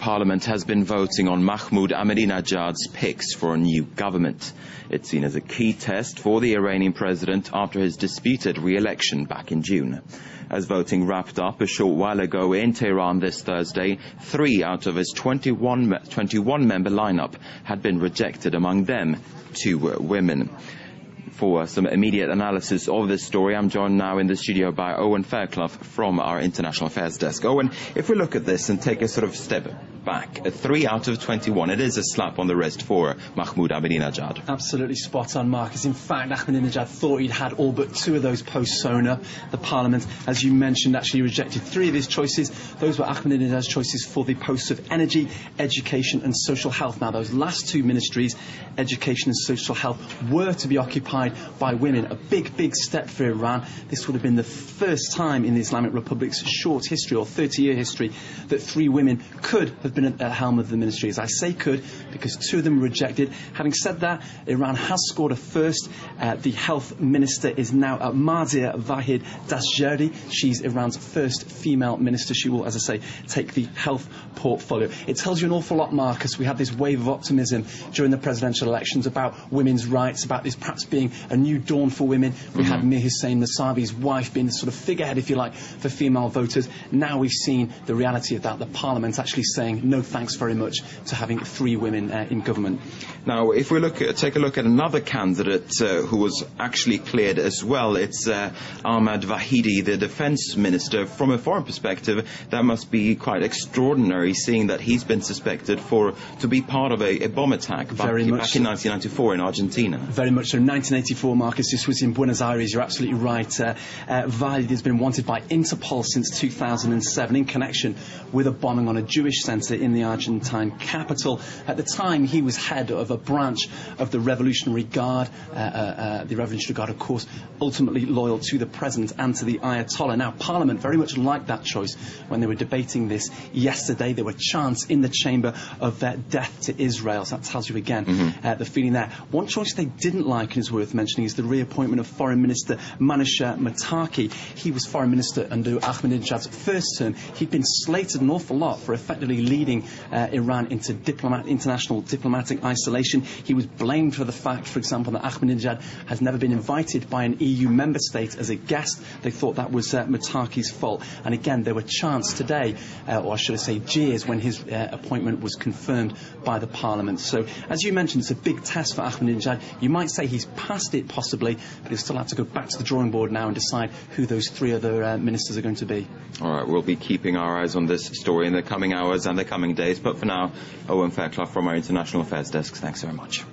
Parliament has been voting on Mahmoud Ahmadinejad's picks for a new government. It's seen as a key test for the Iranian president after his disputed re-election back in June. As voting wrapped up a short while ago in Tehran this Thursday, 3 out of his 21-member lineup had been rejected, among them 2 women. For some immediate analysis of this story, I'm joined now in the studio by Owen Fairclough from our International Affairs Desk. Owen, if we look at this and take a sort of step back, 3 out of 21, it is a slap on the wrist for Mahmoud Ahmadinejad. Absolutely spot on, Marcus. In fact, Ahmadinejad thought he'd had all but 2 of those posts sewn up. The Parliament, as you mentioned, actually rejected 3 of his choices. Those were Ahmadinejad's choices for the posts of energy, education and social health. Now, those last 2 ministries, education and social health, were to be occupied by women. A big, big step for Iran. This would have been the first time in the Islamic Republic's short history, or 30-year history, that 3 women could have been at the helm of the ministries. I say could because 2 of them were rejected. Having said that, Iran has scored a first. The health minister is now Marziyeh Vahid Dastjerdi. She's Iran's first female minister. She will, as I say, take the health portfolio. It tells you an awful lot, Marcus. We had this wave of optimism during the presidential elections about women's rights, about this perhaps being a new dawn for women. We had Mir Hussein Mousavi's wife being the sort of figurehead, if you like, for female voters. Now we've seen the reality of that. The Parliament actually saying no thanks very much to having 3 women in government. Now, if we take a look at another candidate who was actually cleared as well, it's Ahmad Vahidi, the defence minister. From a foreign perspective, that must be quite extraordinary, seeing that he's been suspected to be part of a bomb attack back in 1994 in Argentina. Very much so. 1984, Marcus. This was in Buenos Aires. You're absolutely right. Vahid has been wanted by Interpol since 2007 in connection with a bombing on a Jewish centre in the Argentine capital. At the time, he was head of a branch of the Revolutionary Guard. The Revolutionary Guard, of course, ultimately loyal to the president and to the Ayatollah. Now, Parliament very much liked that choice when they were debating this yesterday. There were chants in the chamber of death to Israel. So that tells you again the feeling there. One choice they didn't like, and is worth mentioning, is the reappointment of Foreign Minister Manouchehr Mottaki. He was Foreign Minister under Ahmadinejad's first term. He'd been slated an awful lot for effectively leading Iran into international diplomatic isolation. He was blamed for the fact, for example, that Ahmadinejad has never been invited by an EU member state as a guest. They thought that was Mottaki's fault. And again, there were chants today, or should I say jeers, when his appointment was confirmed by the Parliament. So, as you mentioned, it's a big test for Ahmadinejad. You might say he's passed it possibly, but he'll still have to go back to the drawing board now and decide who those 3 other ministers are going to be. All right, we'll be keeping our eyes on this story in the coming hours and the coming days. But for now, Owen Fairclough from our International Affairs Desk, thanks very much.